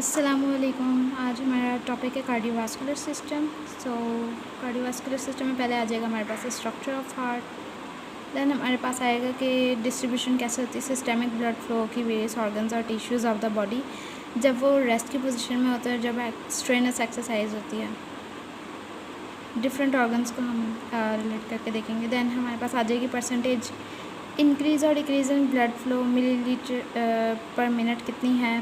अस्सलामुअलैकुम। आज हमारा टॉपिक है कार्डियोवास्कुलर सिस्टम। कार्डियोवास्कुलर सिस्टम में पहले आ जाएगा हमारे पास स्ट्रक्चर ऑफ हार्ट, देन हमारे पास आएगा कि डिस्ट्रीब्यूशन कैसे होती है सिस्टेमिक ब्लड फ्लो की वेरियस ऑर्गन्स और टिश्यूज़ ऑफ द बॉडी जब वो रेस्ट की पोजीशन में होता है, जब स्ट्रेनस एक्सरसाइज होती है। डिफरेंट ऑर्गन्स को हम रिलेट करके देखेंगे। देन हमारे पास आ जाएगी परसेंटेज इंक्रीज़ और decrease in blood flow millilitre पर मिनट कितनी है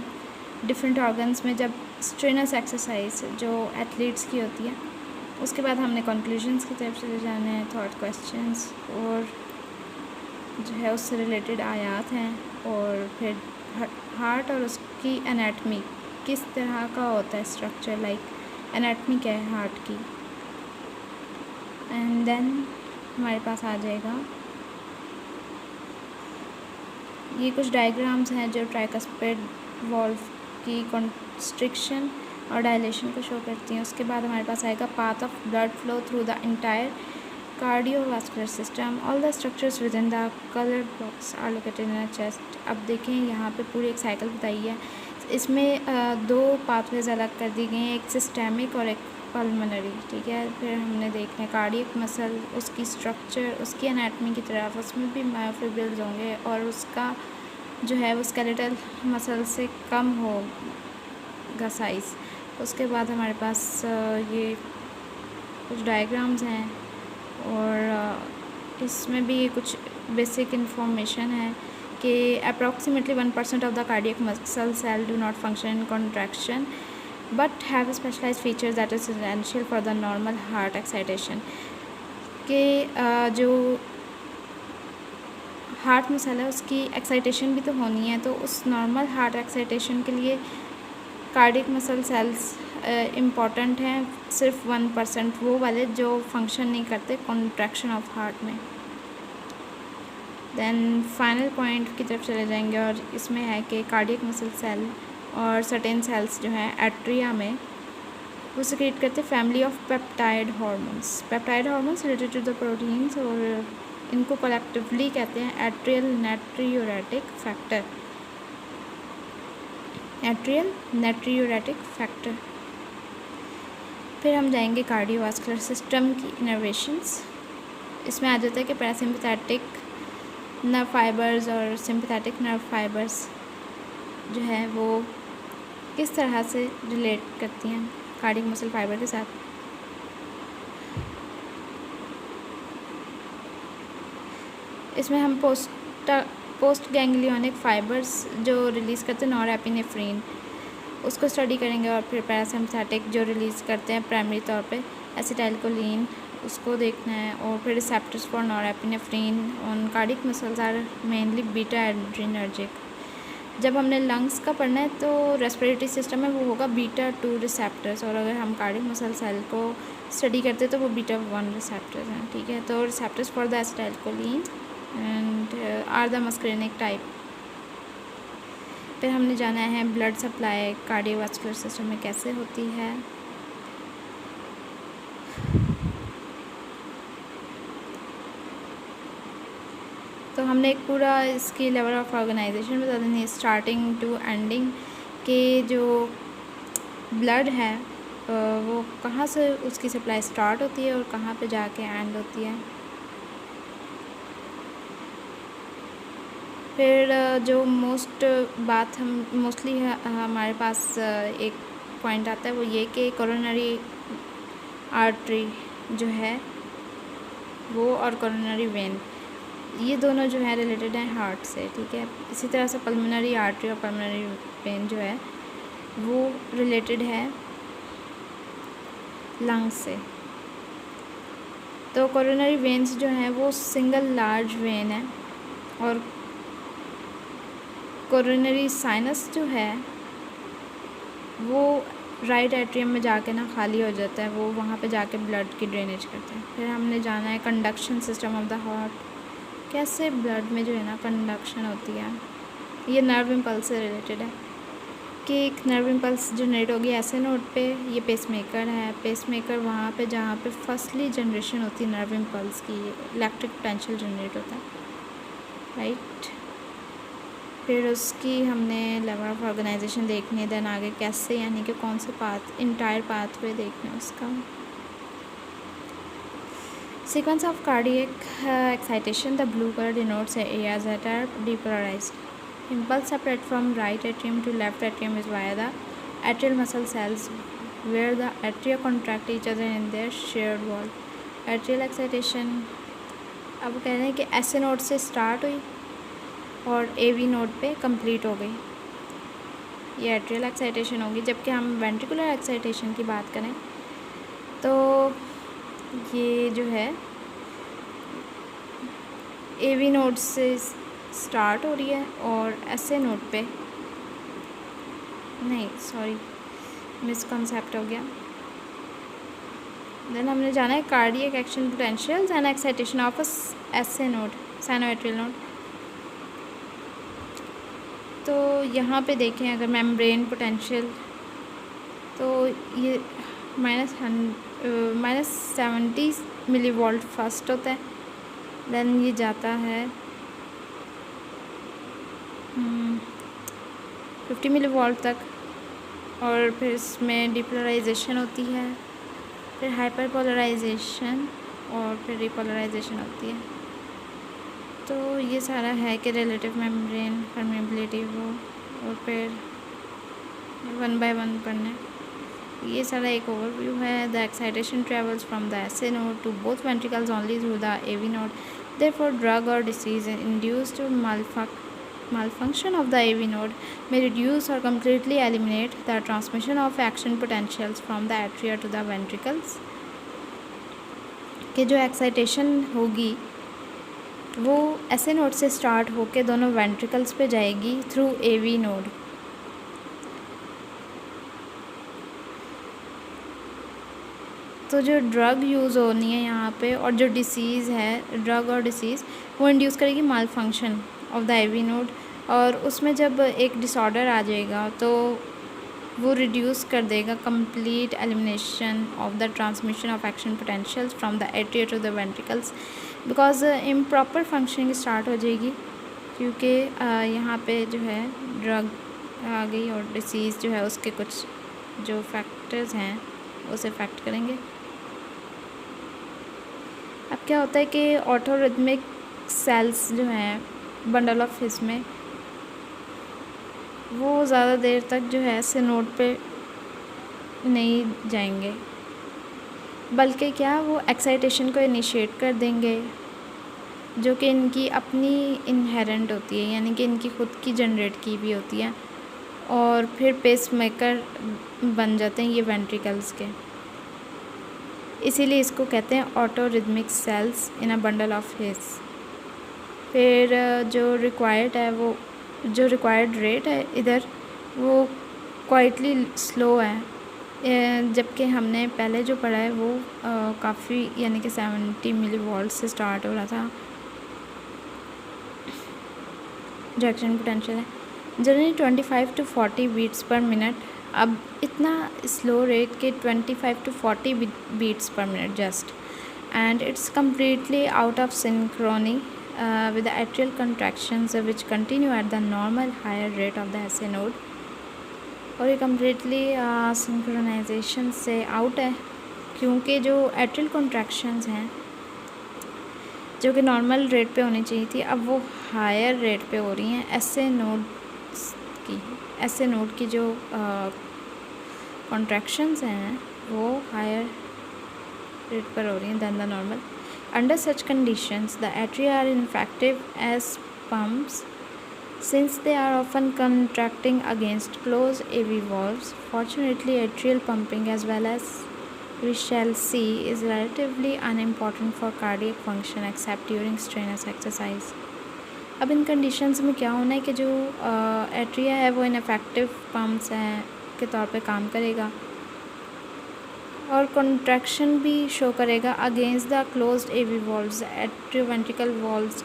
डिफरेंट ऑर्गन्स में जब स्ट्रेनस एक्सरसाइज जो एथलीट्स की होती है। उसके बाद हमने कंक्लूजन्स की तरफ चले जाना है, थॉट क्वेश्चंस और जो है उससे रिलेटेड आयात हैं, और फिर हार्ट और उसकी एनाटमी किस तरह का होता है स्ट्रक्चर, लाइक एनाटमी क्या है हार्ट की। एंड देन हमारे पास आ जाएगा ये कुछ डायग्राम्स हैं जो ट्राइकस्पिड वॉल्व की कंस्ट्रिक्शन और डायलेशन को शो करती हैं। उसके बाद हमारे पास आएगा path of blood flow through the entire cardiovascular system, all the structures within the colour box are located in chest. अब देखें यहाँ पे पूरी एक साइकिल बताई है। इसमें दो पाथवेज अलग कर दी गई हैं, एक सिस्टेमिक और एक पल्मोनरी। ठीक है, फिर हमने देखना है कार्डियक मसल, उसकी स्ट्रक्चर, उसकी एनाटमी की तरफ, उसमें भी मायोफिब्रिल्स होंगे और उसका जो है वो स्केलेटल मसल से कम होगा साइज़। उसके बाद हमारे पास ये कुछ डायग्राम्स हैं और इसमें भी कुछ बेसिक इन्फॉर्मेशन है कि approximately 1% of the cardiac muscle cell do not function in contraction but have specialised features that is essential for the normal heart excitation. के जो हार्ट मसल है उसकी एक्साइटेशन भी तो होनी है, तो उस नॉर्मल हार्ट एक्साइटेशन के लिए कार्डियक मसल सेल्स इम्पॉर्टेंट हैं, सिर्फ 1% वो वाले जो फंक्शन नहीं करते कॉन्ट्रैक्शन ऑफ हार्ट में। देन फाइनल पॉइंट की तरफ चले जाएंगे और इसमें है कि कार्डियक मसल सेल और सर्टेन सेल्स जो हैं एट्रिया में वो सिक्रेट करते family of peptide hormones. Peptide hormones related to the proteins और इनको कलेक्टिवली कहते हैं atrial natriuretic factor. Atrial natriuretic factor. फिर हम जाएंगे कार्डियोवास्कुलर सिस्टम की इनर्वेशंस। इसमें आ जाता है कि पैरासिम्पैथेटिक नर्व फाइबर्स और सिंपैथेटिक नर्व फाइबर्स जो है वो किस तरह से रिलेट करती हैं कार्डियक मसल फाइबर के साथ। इसमें हम पोस्ट गैंग्लियोनिक फाइबर्स जो रिलीज़ करते हैं नॉरएपिनेफ्रिन उसको स्टडी करेंगे, और फिर पैरासिम्पैथेटिक जो रिलीज़ करते हैं प्राइमरी तौर पे एसिटाइलकोलिन उसको देखना है, और फिर receptors for norepinephrine on cardiac muscles are mainly beta adrenergic. जब हमने लंग्स का पढ़ना है तो रेस्पिरेटरी सिस्टम में वो होगा बीटा 2 रिसेप्टर्स, और अगर हम कार्डियक मसल सेल को स्टडी करते हैं तो वो बीटा 1 रिसेप्टर्स हैं। ठीक है, तो receptors for the acetylcholine and are the muscarinic type. फिर हमने जाना है ब्लड सप्लाई कार्डियोवास्कुलर सिस्टम में कैसे होती है। तो हमने एक पूरा इसकी लेवल ऑफ ऑर्गेनाइजेशन बता देनी है स्टार्टिंग टू एंडिंग के जो ब्लड है वो कहाँ से उसकी सप्लाई स्टार्ट होती है और कहाँ पे जाके एंड होती है। फिर जो बात हम मोस्टली हमारे पास एक पॉइंट आता है वो ये कि कोरोनरी आर्टरी जो है वो और कोरोनरी वेन ये दोनों जो है रिलेटेड हैं हार्ट से। ठीक है, इसी तरह से पल्मोनरी आर्टरी और पल्मोनरी वेन जो है वो रिलेटेड है लंग्स से। तो कोरोनरी वेन्स जो हैं वो सिंगल लार्ज वेन है, और कोरोनरी साइनस जो है वो राइट एट्रियम में जाके ना खाली हो जाता है, वो वहाँ पे जाके ब्लड की ड्रेनेज करते हैं। फिर हमने जाना है conduction system of the heart, कैसे ब्लड में जो है ना कंडक्शन होती है। ये नर्व इम्पल्स से रिलेटेड है कि एक नर्व इम्पल्स जनरेट होगी ऐसे नोड पे, ये पेसमेकर है। पेसमेकर वहाँ पे जहाँ पे फर्स्टली जनरेशन होती है नर्व इम्पल्स की, इलेक्ट्रिक पोटेंशियल जनरेट होता है, राइट। फिर उसकी हमने लेवल ऑफ ऑर्गेनाइजेशन देखनी है, देन आगे कैसे यानी कि कौन से पाथ इंटायर पाथवे देखना है उसका। Sequence of cardiac excitation, the blue color denotes areas that are depolarized. Impulse separate from right atrium to left atrium is via the atrial muscle cells, where the atria contract each other in their shared wall. Atrial excitation अब कह रहे हैं कि SA node से start हुई और AV node पे complete हो गई, ये एट्रियल एक्साइटेशन होगी। जबकि हम वेंट्रिकुलर एक्साइटेशन की बात करें तो ये जो है AV नोड से स्टार्ट हो रही है और SA नोड पे नहीं, सॉरी मिसकॉन्सेप्ट हो गया। देन हमने जाना है cardiac action potentials and excitation of SA node, sinoatrial node. तो यहाँ पे देखें अगर मेम्ब्रेन पोटेंशियल तो ये -70 मिलीवोल्ट फर्स्ट होता है, देन ये जाता है 50 मिलीवोल्ट तक, और फिर इसमें डिपोलराइजेशन होती है, फिर हाइपरपोलराइजेशन और फिर रिपोलराइजेशन होती है। तो ये सारा है कि रिलेटिव मेम्ब्रेन परमेबिलिटी वो, और फिर 1 बाय 1 पढ़ना है। ये सारा एक ओवरव्यू है। The excitation travels from the SA node to both ventricles only through the AV node, therefore drug और disease induced malfunction of the AV node may reduce or completely eliminate the transmission of action potentials from the atria to the ventricles। कि जो excitation होगी वो SA node से start होके दोनों ventricles पे जाएगी थ्रू AV नोड। तो जो ड्रग यूज़ होनी है यहाँ पे और जो डिसीज़ है, ड्रग और डिसीज़, वो इंड्यूस करेगी malfunction of the AV node, और उसमें जब एक डिसऑर्डर आ जाएगा तो वो रिड्यूस कर देगा complete elimination of the transmission of action potentials from the atria to the ventricles, because improper functioning start हो जाएगी, क्योंकि यहाँ पे जो है ड्रग आ गई और डिसीज़ जो है उसके कुछ जो फैक्टर्स हैं उसे इफेक्ट करेंगे। अब क्या होता है कि ऑटोरिथमिक सेल्स जो हैं बंडल ऑफ हिस में, वो ज़्यादा देर तक जो है SA नोड पे नहीं जाएंगे, बल्कि क्या वो एक्साइटेशन को इनिशिएट कर देंगे जो कि इनकी अपनी इनहेरेंट होती है, यानी कि इनकी खुद की जनरेट की भी होती है, और फिर पेस मेकर बन जाते हैं ये वेंट्रिकल्स के। इसीलिए इसको कहते हैं autorhythmic cells in a bundle of His. फिर जो रिक्वायर्ड है वो, जो रिक्वायर्ड रेट है इधर वो क्वाइटली स्लो है, जबकि हमने पहले जो पढ़ा है वो काफ़ी यानी कि 70 मिलीवोल्ट से स्टार्ट हो रहा था जो एक्शन पोटेंशियल है। Generally 25 to 40 beats per minute, अब इतना स्लो रेट के 25 to 40 beats per minute just, and it's completely out of synchrony with the atrial contractions which continue at the normal higher rate of the SA node। और ये completely synchronisation से out है, क्योंकि जो atrial contractions हैं जो कि normal rate पे होनी चाहिए थी, अब वो हायर रेट पे हो रही हैं। SA नोड की जो कॉन्ट्रैक्शंस हैं वो हायर रेट पर हो रही हैं than the normal. Under such conditions, the atria are ineffective as pumps since they are often contracting against closed AV valves. Fortunately, atrial pumping, as well as we shall see, is relatively unimportant for cardiac function except during strenuous exercise। अब इन conditions में क्या होना है कि जो atria है वो ineffective pumps हैं के तौर पे काम करेगा और कॉन्ट्रैक्शन भी शो करेगा against the closed AV valves, atrioventricular valves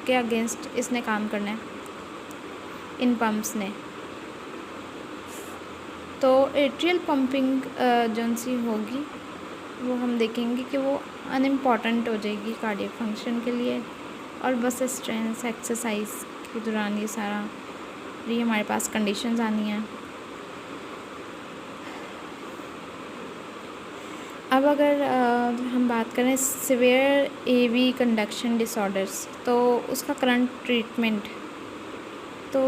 के अगेंस्ट इसने काम करना है इन पम्प्स ने। तो एट्रियल पंपिंग जो सी होगी वो हम देखेंगे कि वो अनइम्पॉर्टेंट हो जाएगी कार्डियक फंक्शन के लिए और बस स्ट्रेंथ एक्सरसाइज के दौरान ये हमारे पास कंडीशंस आनी हैं। अब अगर हम बात करें सिवियर एवी कंडक्शन डिसऑर्डर्स, तो उसका करंट ट्रीटमेंट, तो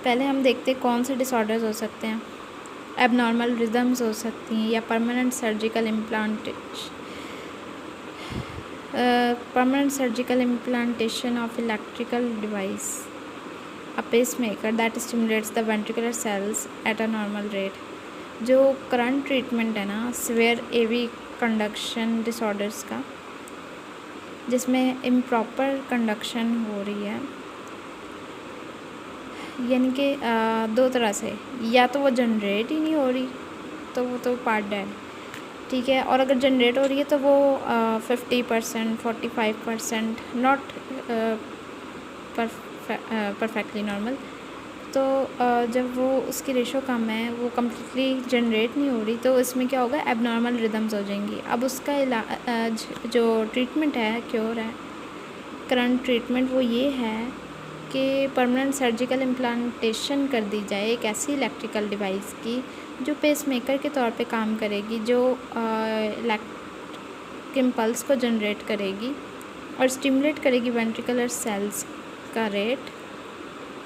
पहले हम देखते हैं कौन से डिसऑर्डर्स हो सकते हैं। एबनॉर्मल रिदम्स हो सकती हैं, या permanent surgical implantation of electrical device, a pacemaker that stimulates the ventricular cells at a normal rate. जो करंट ट्रीटमेंट है ना सिवियर एवी कंडक्शन डिसऑर्डर्स का, जिसमें इम्प्रॉपर कंडक्शन हो रही है, यानी कि दो तरह से, या तो वो जनरेट ही नहीं हो रही तो वो तो पार्ट डेड, ठीक है, और अगर जनरेट हो रही है तो वो 50%, 45%, नॉट परफेक्टली नॉर्मल। तो जब वो उसकी रेशो कम है, वो कम्प्लीटली जनरेट नहीं हो रही, तो इसमें क्या होगा, एबनॉर्मल रिदम्स हो जाएंगी। अब उसका इलाज जो ट्रीटमेंट है, क्योर है, करंट ट्रीटमेंट, वो ये है कि परमानेंट सर्जिकल इम्प्लांटेशन कर दी जाए एक ऐसी इलेक्ट्रिकल डिवाइस की जो पेसमेकर के तौर पे काम करेगी, जो इलेक्ट्रिक इम्पल्स को जनरेट करेगी और स्टिमुलेट करेगी वेंट्रिकुलर सेल्स का रेट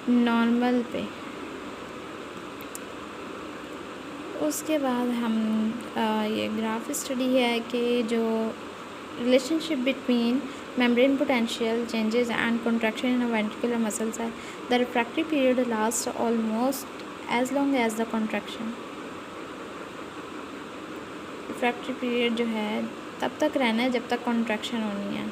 नॉर्मल पे। उसके बाद हम ये ग्राफ स्टडी है कि जो relationship between membrane potential changes and contraction in a ventricular muscles है, the refractory period lasts almost as long as the contraction। refractory period जो है तब तक रहना है जब तक contraction होनी है।